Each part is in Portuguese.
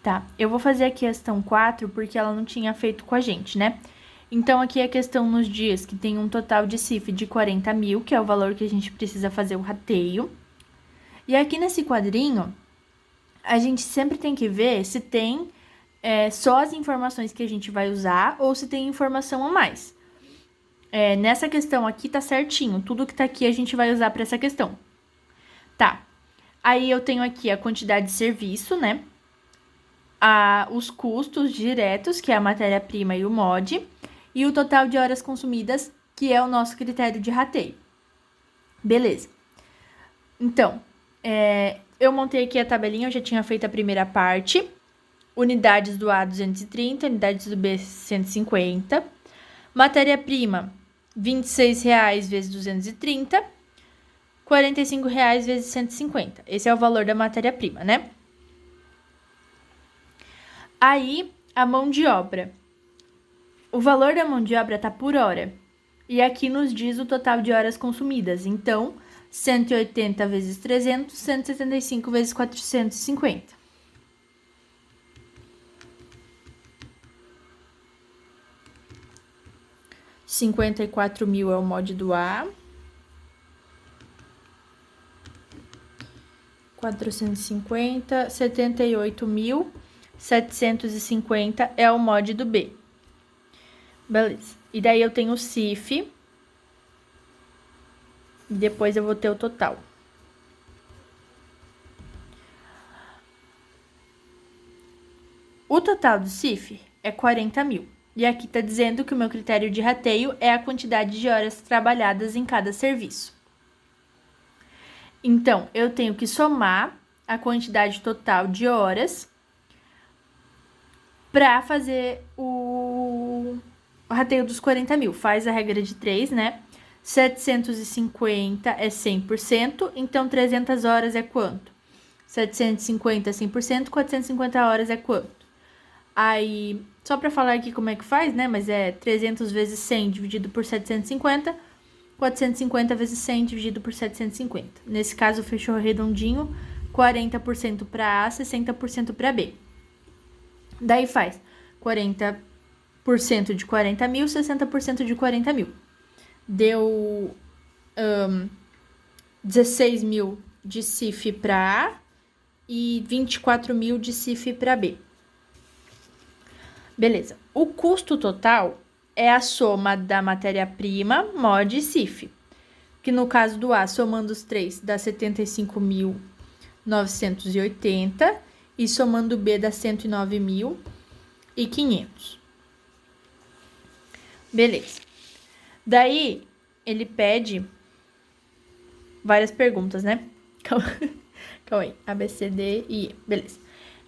Tá, eu vou fazer a questão 4 porque ela não tinha feito com a gente, né? Então, aqui é a questão nos dias que tem um total de CIF de 40 mil, que é o valor que a gente precisa fazer o rateio. E aqui nesse quadrinho, a gente sempre tem que ver se tem só as informações que a gente vai usar ou se tem informação a mais. Nessa questão aqui tá certinho, tudo que tá aqui a gente vai usar para essa questão. Tá, aí eu tenho aqui a quantidade de serviço, né? Os custos diretos, que é a matéria-prima e o mod, e o total de horas consumidas, que é o nosso critério de rateio. Beleza. Então, eu montei aqui a tabelinha, eu já tinha feito a primeira parte. Unidades do A, 230, unidades do B, 150. Matéria-prima, R$26 vezes 230, R$45 vezes 150. Esse é o valor da matéria-prima, né? Aí, a mão de obra. O valor da mão de obra tá por hora. E aqui nos diz o total de horas consumidas. Então, 180 vezes 300, 175 vezes 450. 54 mil é o mod do A. 450, 78.750 é o mod do B. Beleza. E daí eu tenho o CIF. E depois eu vou ter o total. O total do CIF é 40 mil. E aqui tá dizendo que o meu critério de rateio é a quantidade de horas trabalhadas em cada serviço. Então, eu tenho que somar a quantidade total de horas para fazer o rateio dos 40 mil. Faz a regra de 3, né? 750 é 100%, então 300 horas é quanto? 750 é 100%, 450 horas é quanto? Aí, só para falar aqui como é que faz, né? Mas é 300 vezes 100 dividido por 750, 450 vezes 100 dividido por 750. Nesse caso, fechou redondinho, 40% para A, 60% para B. Daí faz 40% de 40 mil, 60% de 40 mil. Deu 16 mil de CIF para A e 24 mil de CIF para B. Beleza. O custo total é a soma da matéria-prima, mod e CIF. Que no caso do A, somando os três, dá 75.980 e somando o B dá 109.500. Beleza. Daí, ele pede várias perguntas, né? Calma aí. A, B, C, D e E. Beleza.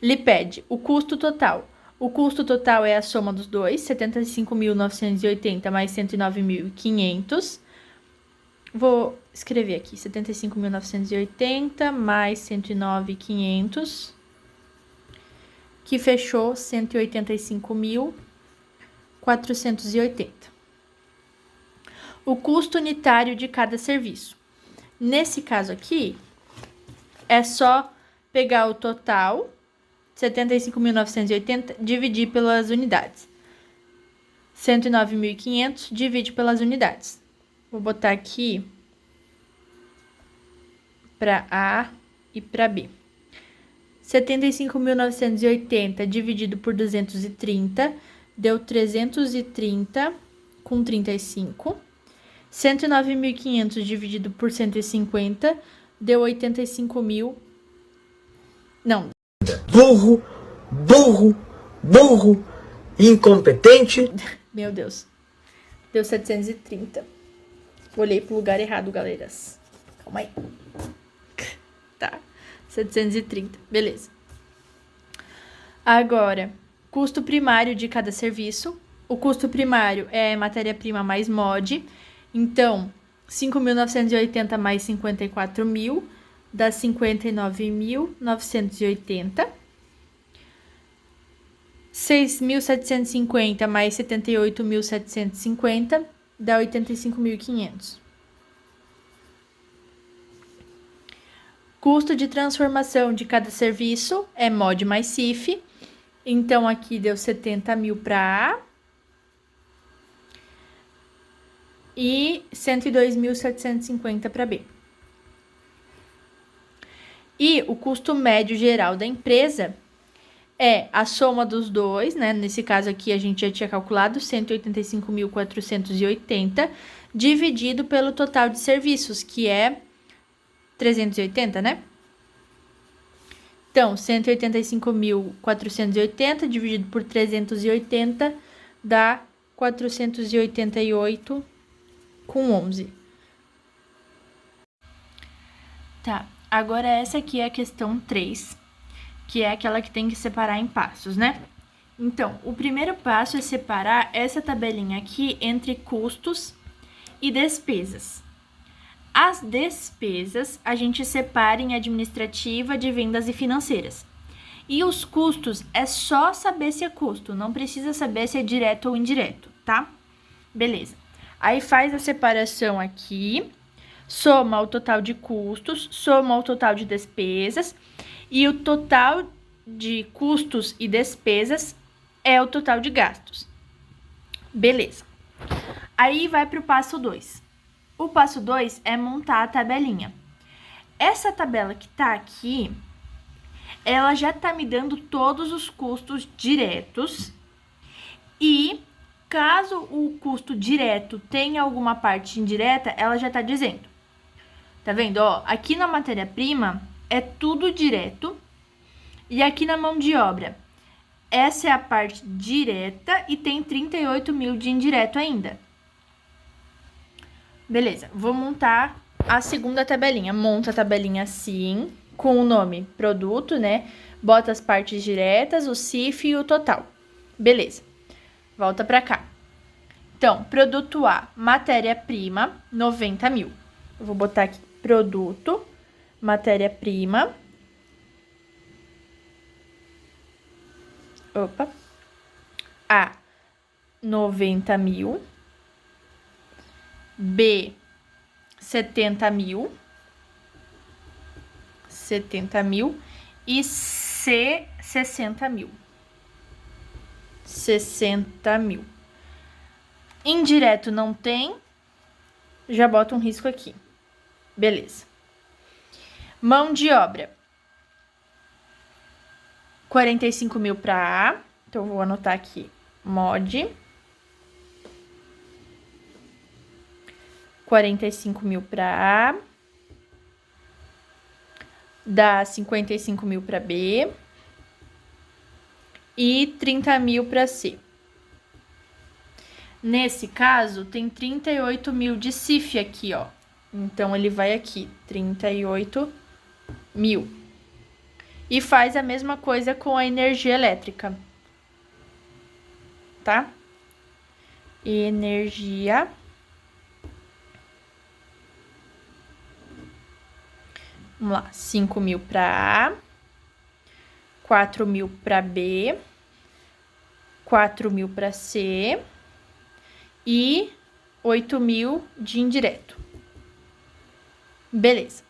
Ele pede o custo total. O custo total é a soma dos dois, 75.980 mais 109.500. Vou escrever aqui, 75.980 mais 109.500, que fechou 185.480. O custo unitário de cada serviço. Nesse caso aqui, é só pegar o total, 75.980, dividir pelas unidades. 109.500, divide pelas unidades. Vou botar aqui para A e para B. 75.980 dividido por 230, deu 330 com 35. 109.500 dividido por 150, deu 85.000. Não. Burro, burro, burro, incompetente. Meu Deus. Deu 730. Olhei pro lugar errado, galeras. Calma aí. Tá. 730. Beleza. Agora, custo primário de cada serviço. O custo primário é matéria-prima mais mod. Então, 5.980 mais 54.000 dá 59.980. 6.750 mais 78.750 dá 85.500. Custo de transformação de cada serviço é mod mais CIF. Então, aqui deu 70 mil para A e 102.750 para B. E o custo médio geral da empresa é a soma dos dois, né? Nesse caso aqui a gente já tinha calculado 185.480 dividido pelo total de serviços, que é 380, né? Então, 185.480 dividido por 380 dá 488 com 11. Tá, agora essa aqui é a questão 3, que é aquela que tem que separar em passos, né? Então, o primeiro passo é separar essa tabelinha aqui entre custos e despesas. As despesas a gente separa em administrativa, de vendas e financeiras. E os custos é só saber se é custo, não precisa saber se é direto ou indireto, tá? Beleza. Aí faz a separação aqui, soma o total de custos, soma o total de despesas, e o total de custos e despesas é o total de gastos. Beleza. Aí vai para o passo 2. O passo 2 é montar a tabelinha. Essa tabela que tá aqui, ela já tá me dando todos os custos diretos e caso o custo direto tenha alguma parte indireta, ela já tá dizendo. Tá vendo? Ó, aqui na matéria-prima é tudo direto e aqui na mão de obra, essa é a parte direta e tem 38 mil de indireto ainda. Beleza, vou montar a segunda tabelinha. Monta a tabelinha assim, com o nome produto, né? Bota as partes diretas, o CIF e o total. Beleza, volta pra cá. Então, produto A, matéria-prima, 90 mil. Eu vou botar aqui, produto, matéria-prima. Opa. A, 90 mil. B, 70 mil. 70 mil. E C, 60 mil. 60 mil. Indireto não tem. Já boto um risco aqui. Beleza. Mão de obra. 45 mil para A. Então, vou anotar aqui. Mod. 45 mil para A. Dá 55 mil para B. E 30 mil para C. Nesse caso, tem 38 mil de CIF aqui, ó. Então, ele vai aqui, 38 mil. E faz a mesma coisa com a energia elétrica. Tá? Energia. Vamos lá, 5 mil para A. 4 mil para B. 4 mil para C. E 8 mil de indireto. Beleza.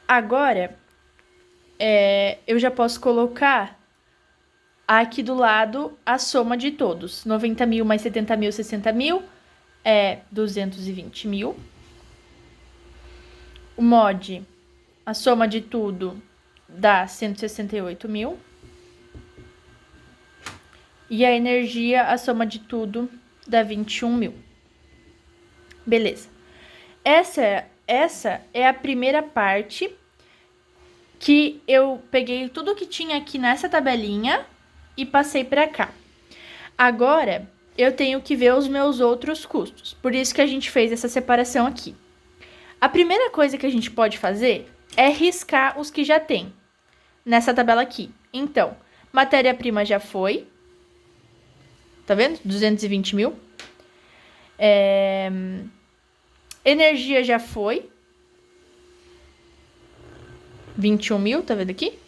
Agora, eu já posso colocar aqui do lado a soma de todos. 90 mil mais 70 mil, 60 mil é 220 mil. O mod, a soma de tudo dá 168 mil. E a energia, a soma de tudo, dá 21 mil. Beleza. Essa é a primeira parte que eu peguei tudo que tinha aqui nessa tabelinha e passei para cá. Agora, eu tenho que ver os meus outros custos. Por isso que a gente fez essa separação aqui. A primeira coisa que a gente pode fazer é riscar os que já tem nessa tabela aqui. Então, matéria-prima já foi. Tá vendo? 220 mil. Energia já foi. 21 mil, tá vendo aqui?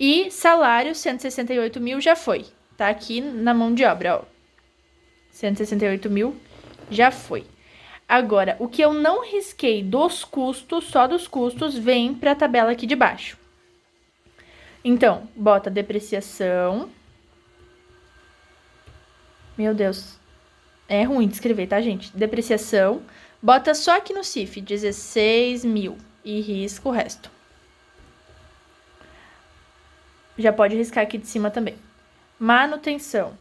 E salário, 168 mil já foi. Tá aqui na mão de obra, ó. 168 mil já foi. Agora, o que eu não risquei dos custos, só dos custos, vem pra tabela aqui de baixo. Então, bota depreciação. Meu Deus, é ruim de escrever, tá, gente? Depreciação. Bota só aqui no CIF, 16 mil. E risca o resto. Já pode riscar aqui de cima também. Manutenção.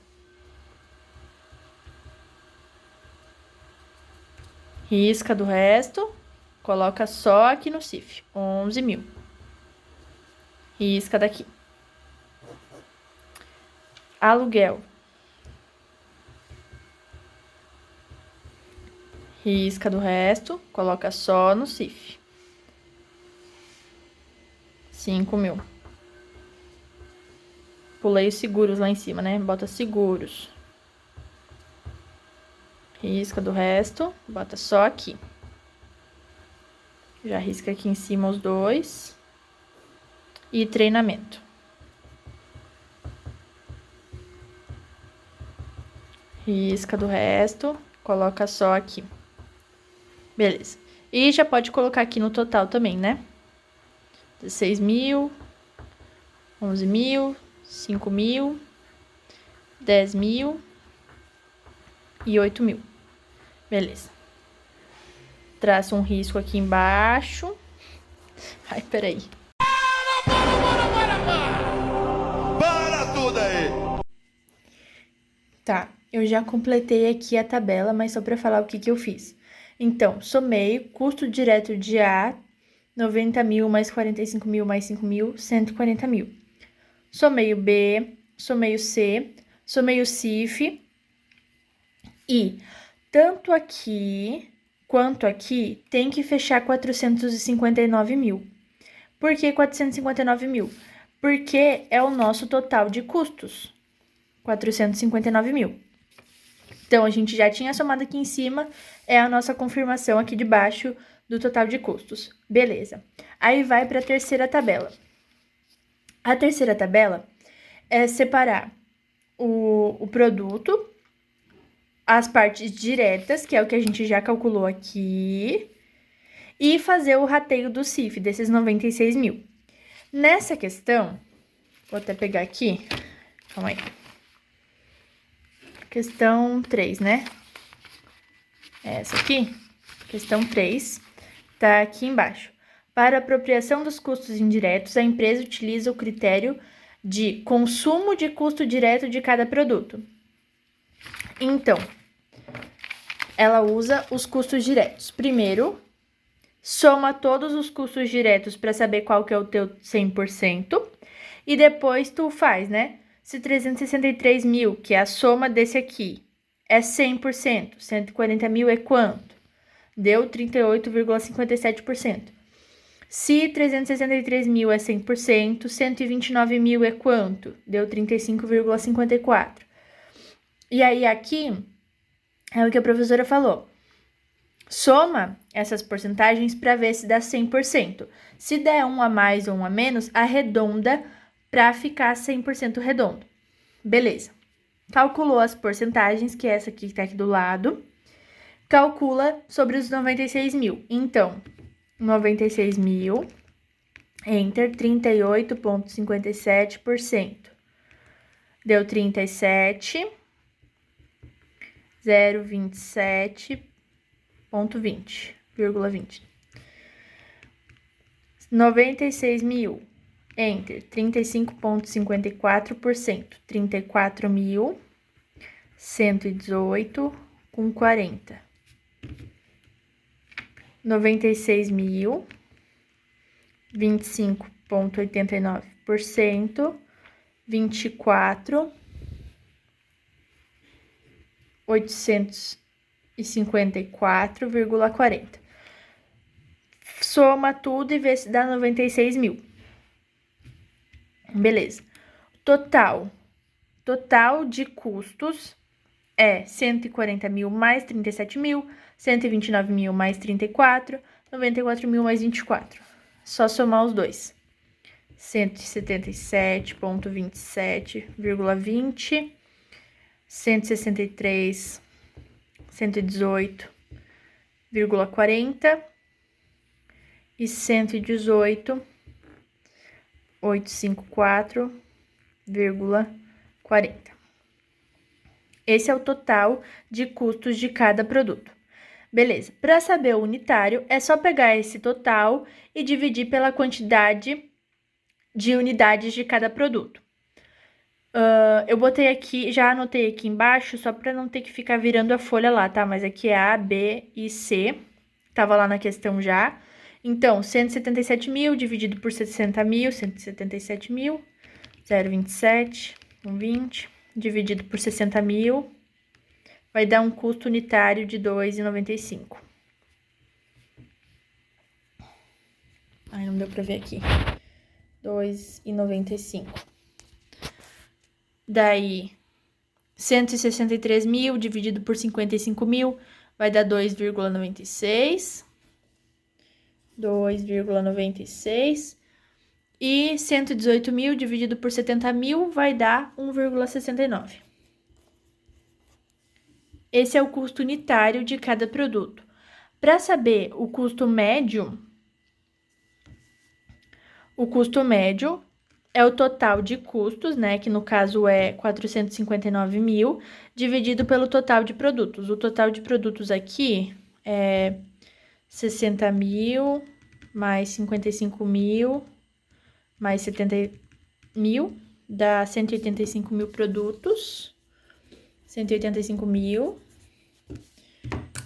Risca do resto. Coloca só aqui no CIF, 11 mil. Risca daqui. Aluguel. Risca do resto, coloca só no CIF. 5 mil. Pulei os seguros lá em cima, né? Bota seguros. Risca do resto, bota só aqui. Já risca aqui em cima os dois. E treinamento. Risca do resto, coloca só aqui. Beleza. E já pode colocar aqui no total também, né? 16 mil, 11 mil, 5 mil, 10 mil e 8 mil. Beleza. Traça um risco aqui embaixo. Ai, peraí. Para tudo aí! Tá, eu já completei aqui a tabela, mas só para falar o que eu fiz. Então, somei custo direto de A, 90 mil mais 45 mil mais 5 mil, 140 mil. Somei o B, somei o C, somei o CIF e tanto aqui quanto aqui tem que fechar 459 mil. Por que 459 mil? Porque é o nosso total de custos, 459 mil. Então, a gente já tinha somado aqui em cima, é a nossa confirmação aqui de baixo do total de custos. Beleza. Aí vai para a terceira tabela. A terceira tabela é separar o produto, as partes diretas, que é o que a gente já calculou aqui, e fazer o rateio do CIF, desses 96 mil. Nessa questão, vou até pegar aqui, calma aí. Questão 3, né? Essa aqui, questão 3, tá aqui embaixo. Para apropriação dos custos indiretos, a empresa utiliza o critério de consumo de custo direto de cada produto. Então, ela usa os custos diretos. Primeiro, soma todos os custos diretos para saber qual que é o teu 100%. E depois tu faz, né? Se 363 mil, que é a soma desse aqui, é 100%, 140 mil é quanto? Deu 38,57%. Se 363 mil é 100%, 129 mil é quanto? Deu 35,54%. E aí aqui é o que a professora falou. Soma essas porcentagens para ver se dá 100%. Se der um a mais ou um a menos, arredonda para ficar 100% redondo. Beleza. Calculou as porcentagens, que é essa aqui que tá aqui do lado. Calcula sobre os 96 mil. Então, 96 mil, enter, 38,57%. Deu 37,027,20. 96 mil, enter, 35,54%, 34.118,40. 96 mil, 25,89%, 24.854,40. Soma tudo e vê se dá 96 mil. Beleza. Total de custos é 140 mil mais 37 mil, 129 mil mais 34, 94 mil mais 24. Só somar os dois. 177,27,20, 163, 118,40 e 118, 854,40. Esse é o total de custos de cada produto. Beleza, para saber o unitário, é só pegar esse total e dividir pela quantidade de unidades de cada produto. Eu botei aqui, já anotei aqui embaixo, só para não ter que ficar virando a folha lá, tá? Mas aqui é A, B e C, tava lá na questão já. Então, 177 mil dividido por 60 mil, 177 mil, 0,27, 1,20, dividido por 60 mil, vai dar um custo unitário de 2,95. Ai, não deu pra ver aqui. 2,95. Daí, 163 mil dividido por 55 mil, vai dar 2,96. 2,96. E 118 mil dividido por 70 mil vai dar 1,69. Esse é o custo unitário de cada produto. Para saber o custo médio é o total de custos, né, que no caso é 459 mil, dividido pelo total de produtos. O total de produtos aqui é 60 mil, mais 55 mil, mais 70 mil, dá 185 mil produtos. 185 mil.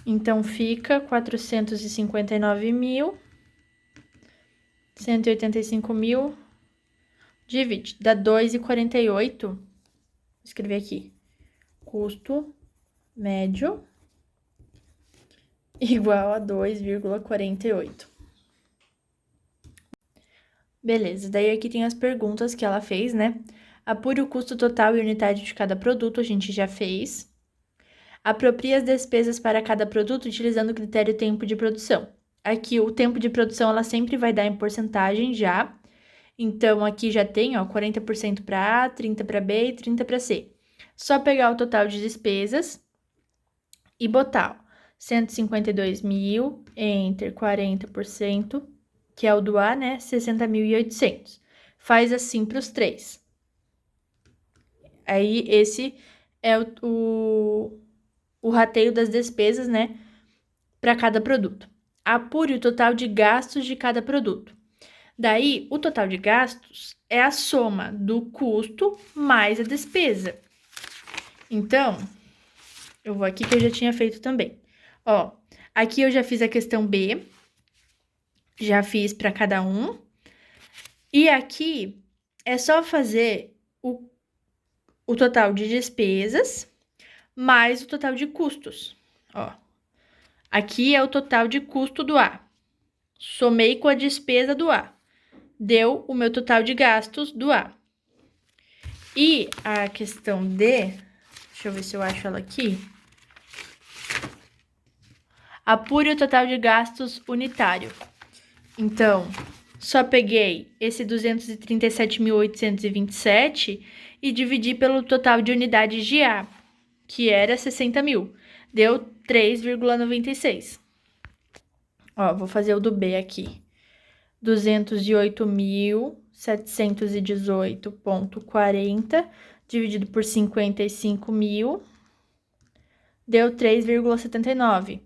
Então, fica 459 mil. 185 mil. Divide, dá 2,48. Vou escrever aqui. Custo médio igual a 2,48. Beleza, daí aqui tem as perguntas que ela fez, né? Apure o custo total e unitário de cada produto, a gente já fez. Aproprie as despesas para cada produto utilizando o critério tempo de produção. Aqui, o tempo de produção, ela sempre vai dar em porcentagem já. Então, aqui já tem, ó, 40% para A, 30% para B e 30% para C. Só pegar o total de despesas e botar, ó, 152 mil entre 40%, que é o do A, né? 60.800. Faz assim para os três. Aí, esse é o rateio das despesas, né, para cada produto. Apure o total de gastos de cada produto. Daí, o total de gastos é a soma do custo mais a despesa. Então, eu vou aqui que eu já tinha feito também. Ó, aqui eu já fiz a questão B, já fiz para cada um. E aqui é só fazer o total de despesas mais o total de custos, ó. Aqui é o total de custo do A. Somei com a despesa do A. Deu o meu total de gastos do A. E a questão D, deixa eu ver se eu acho ela aqui. Apure o total de gastos unitário. Então, só peguei esse 237.827 e dividi pelo total de unidades de A, que era 60 mil. Deu 3,96. Ó, vou fazer o do B aqui. 208.718,40 dividido por 55 mil, deu 3,79.